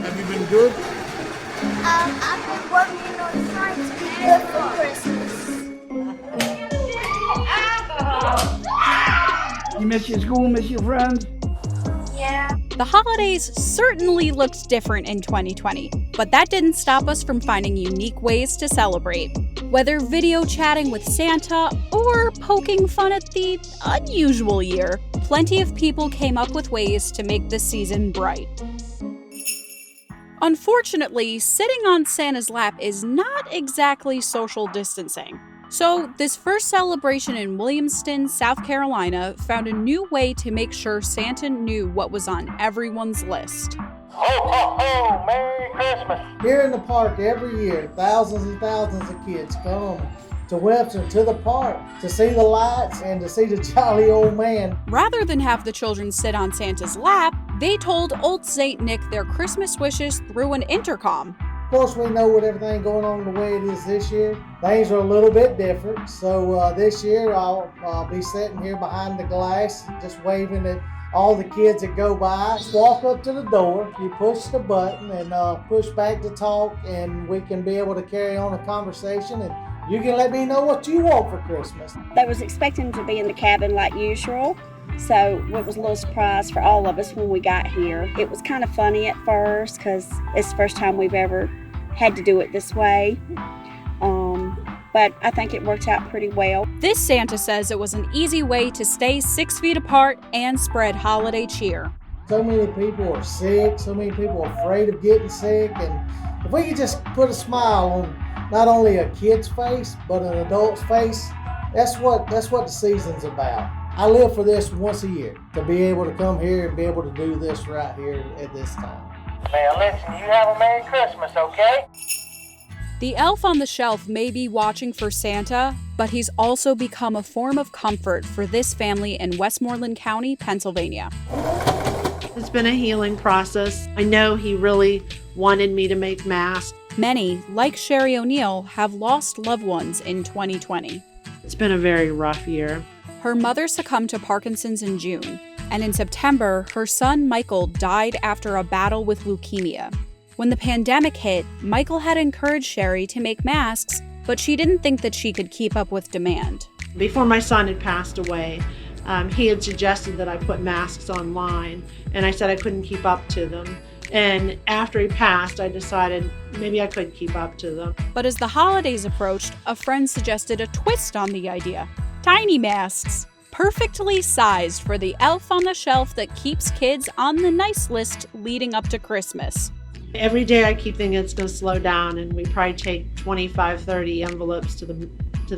Have you been good? I've been working on trying to be good for Christmas. You miss your school, miss your friends? Yeah. The holidays certainly looked different in 2020, but that didn't stop us from finding unique ways to celebrate. Whether video chatting with Santa or poking fun at the unusual year, plenty of people came up with ways to make the season bright. Unfortunately, sitting on Santa's lap is not exactly social distancing. So, this first celebration in Williamston, South Carolina, found a new way to make sure Santa knew what was on everyone's list. Ho, ho, ho! Merry Christmas! Here in the park every year, thousands and thousands of kids come to Williamston, to the park, to see the lights and to see the jolly old man. Rather than have the children sit on Santa's lap, they told Old St. Nick their Christmas wishes through an intercom. Of course, we know with everything going on the way it is this year, things are a little bit different. So this year, I'll be sitting here behind the glass, just waving at all the kids that go by. Just walk up to the door, you push the button and push back to talk, and we can be able to carry on a conversation, and you can let me know what you want for Christmas. They was expecting to be in the cabin like usual, so it was a little surprise for all of us when we got here. It was kind of funny at first because it's the first time we've ever had to do it this way, but I think it worked out pretty well. This Santa says it was an easy way to stay 6 feet apart and spread holiday cheer. So many people are sick, so many people are afraid of getting sick, and if we could just put a smile on not only a kid's face, but an adult's face, that's what the season's about. I live for this once a year, to be able to come here and be able to do this right here at this time. Now listen, you have a Merry Christmas, okay? The elf on the shelf may be watching for Santa, but he's also become a form of comfort for this family in Westmoreland County, Pennsylvania. It's been a healing process. I know he really wanted me to make masks. Many, like Sherry O'Neill, have lost loved ones in 2020. It's been a very rough year. Her mother succumbed to Parkinson's in June, and in September, her son Michael died after a battle with leukemia. When the pandemic hit, Michael had encouraged Sherry to make masks, but she didn't think that she could keep up with demand. Before my son had passed away, he had suggested that I put masks online, and I said I couldn't keep up to them. And after he passed, I decided maybe I could keep up to them. But as the holidays approached, a friend suggested a twist on the idea: tiny masks, perfectly sized for the elf on the shelf that keeps kids on the nice list leading up to Christmas. Every day I keep thinking it's going to slow down, and we probably take 25, 30 envelopes to the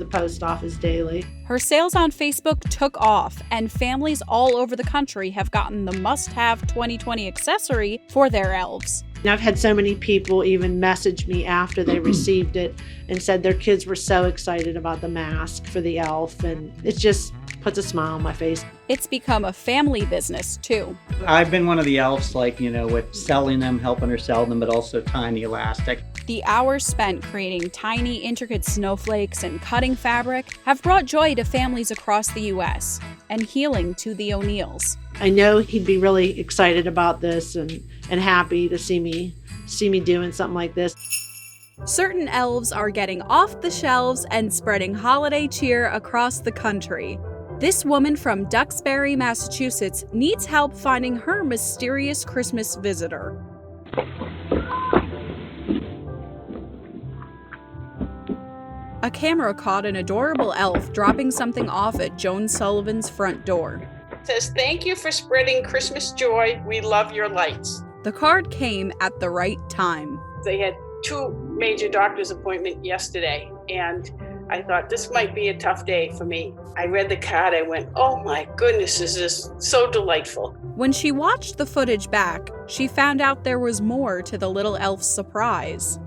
post office daily. Her sales on Facebook took off, and families all over the country have gotten the must-have 2020 accessory for their elves. And I've had so many people even message me after they received it and said their kids were so excited about the mask for the elf, and it just puts a smile on my face. It's become a family business, too. I've been one of the elves, with selling them, helping her sell them, but also Tiny Elastic. The hours spent creating tiny, intricate snowflakes and cutting fabric have brought joy to families across the U.S. and healing to the O'Neills. I know he'd be really excited about this and happy to see me doing something like this. Certain elves are getting off the shelves and spreading holiday cheer across the country. This woman from Duxbury, Massachusetts, needs help finding her mysterious Christmas visitor. A camera caught an adorable elf dropping something off at Joan Sullivan's front door. It says, "Thank you for spreading Christmas joy. We love your lights." The card came at the right time. They had 2 major doctor's appointments yesterday, and I thought this might be a tough day for me. I read the card, I went, oh my goodness, this is so delightful. When she watched the footage back, she found out there was more to the little elf's surprise.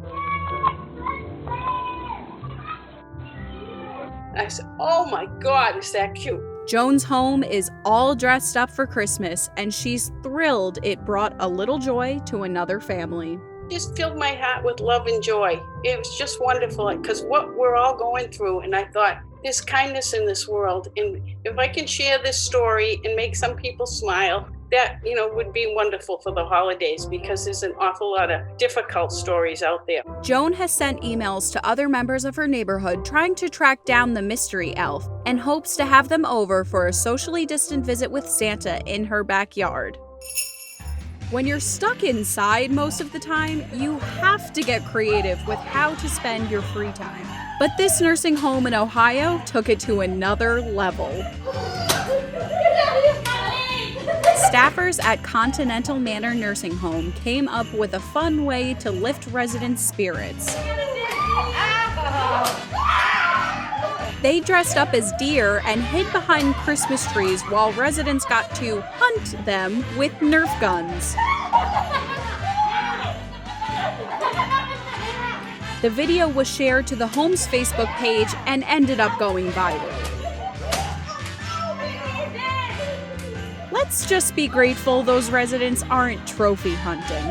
I said, oh my God, is that cute? Joan's home is all dressed up for Christmas, and she's thrilled it brought a little joy to another family. Just filled my heart with love and joy. It was just wonderful because what we're all going through, and I thought there's kindness in this world, and if I can share this story and make some people smile, that, would be wonderful for the holidays because there's an awful lot of difficult stories out there. Joan has sent emails to other members of her neighborhood trying to track down the mystery elf and hopes to have them over for a socially distant visit with Santa in her backyard. When you're stuck inside most of the time, you have to get creative with how to spend your free time. But this nursing home in Ohio took it to another level. Staffers at Continental Manor Nursing Home came up with a fun way to lift residents' spirits. They dressed up as deer and hid behind Christmas trees while residents got to hunt them with Nerf guns. The video was shared to the home's Facebook page and ended up going viral. Let's just be grateful those residents aren't trophy hunting.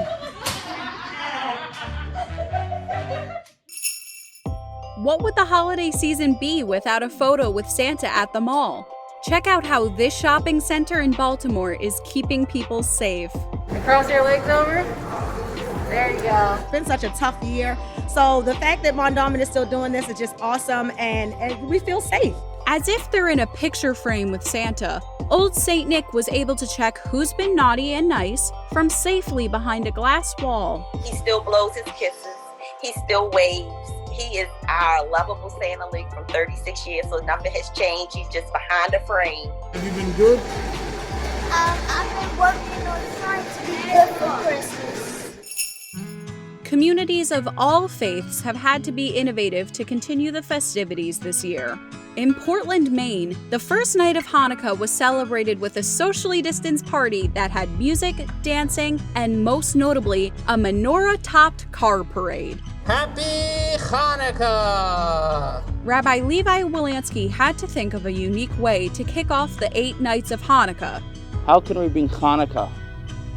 What would the holiday season be without a photo with Santa at the mall? Check out how this shopping center in Baltimore is keeping people safe. Cross your legs over. There you go. It's been such a tough year. So the fact that Mondawmin is still doing this is just awesome, and we feel safe. As if they're in a picture frame with Santa, Old St. Nick was able to check who's been naughty and nice from safely behind a glass wall. He still blows his kisses. He still waves. He is our lovable Santa Luke from 36 years, so nothing has changed. He's just behind a frame. Have you been good? I've been working on trying to be good for Christmas. Communities of all faiths have had to be innovative to continue the festivities this year. In Portland, Maine, the first night of Hanukkah was celebrated with a socially distanced party that had music, dancing, and most notably, a menorah-topped car parade. Happy Hanukkah! Rabbi Levi Wilansky had to think of a unique way to kick off the 8 nights of Hanukkah. How can we bring Hanukkah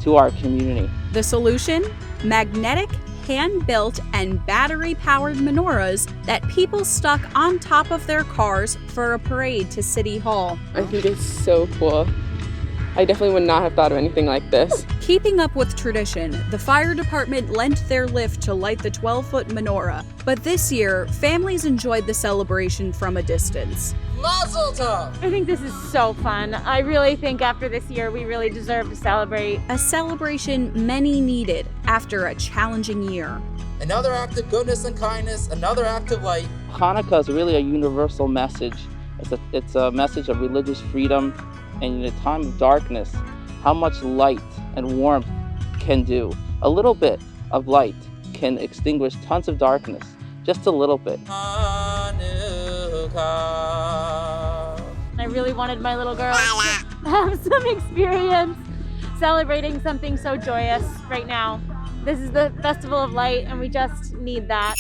to our community? The solution? Magnetic, hand-built, and battery-powered menorahs that people stuck on top of their cars for a parade to City Hall. I think it's so cool. I definitely would not have thought of anything like this. Keeping up with tradition, the fire department lent their lift to light the 12-foot menorah. But this year, families enjoyed the celebration from a distance. Mazel tov! I think this is so fun. I really think after this year, we really deserve to celebrate. A celebration many needed after a challenging year. Another act of goodness and kindness, another act of light. Hanukkah is really a universal message. It's a message of religious freedom, and in a time of darkness, how much light and warmth can do. A little bit of light can extinguish tons of darkness, just a little bit. I really wanted my little girl to have some experience celebrating something so joyous right now. This is the Festival of Light, and we just need that.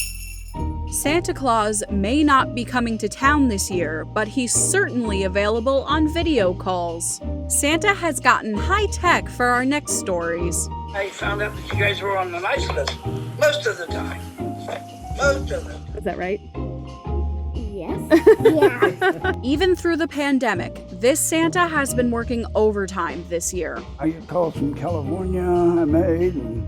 Santa Claus may not be coming to town this year, but he's certainly available on video calls. Santa has gotten high-tech for our next stories. I found out that you guys were on the nice list most of the time. Most of it. Is that right? Yes. Yeah. Even through the pandemic, this Santa has been working overtime this year. I get calls from California, I made, and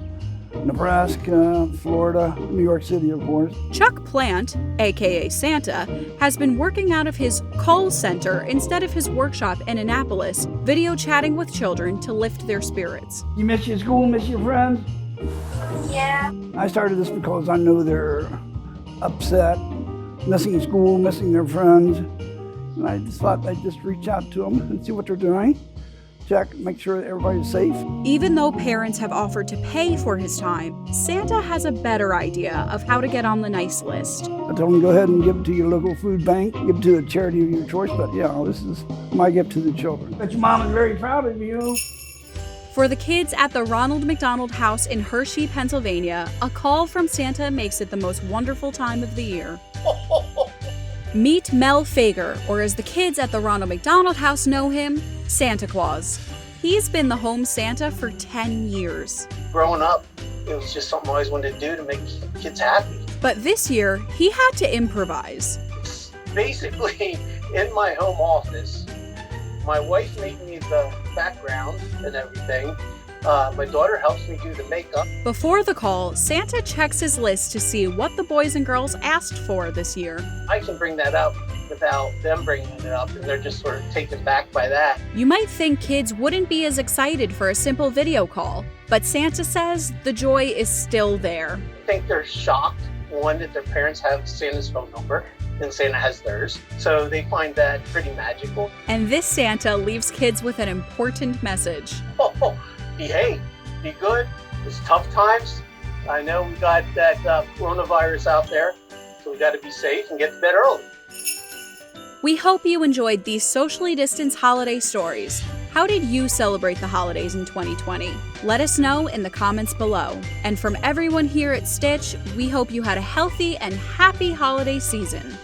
Nebraska, Florida, New York City, of course. Chuck Plant, aka Santa, has been working out of his call center instead of his workshop in Annapolis, video chatting with children to lift their spirits. You miss your school, miss your friends? Yeah. I started this because I know they're upset, missing school, missing their friends. And I just thought I'd just reach out to them and see what they're doing. Check, make sure everybody's safe. Even though parents have offered to pay for his time, Santa has a better idea of how to get on the nice list. I told them go ahead and give it to your local food bank, give it to a charity of your choice, but yeah, this is my gift to the children. But your mom is very proud of you. For the kids at the Ronald McDonald House in Hershey, Pennsylvania, a call from Santa makes it the most wonderful time of the year. Meet Mel Fager, or as the kids at the Ronald McDonald House know him, Santa Claus. He's been the home Santa for 10 years. Growing up, it was just something I always wanted to do to make kids happy. But this year, he had to improvise. Basically, in my home office, My wife made me the background and everything. My daughter helps me do the makeup. Before the call, Santa checks his list to see what the boys and girls asked for this year. I can bring that up without them bringing it up, and they're just sort of taken back by that. You might think kids wouldn't be as excited for a simple video call, but Santa says the joy is still there. I think they're shocked, one, that their parents have Santa's phone number, and Santa has theirs. So they find that pretty magical. And this Santa leaves kids with an important message. Behave, be good. It's tough times. I know we got that coronavirus out there, so we got to be safe and get to bed early. We hope you enjoyed these socially distanced holiday stories. How did you celebrate the holidays in 2020? Let us know in the comments below. And from everyone here at Stitch, we hope you had a healthy and happy holiday season.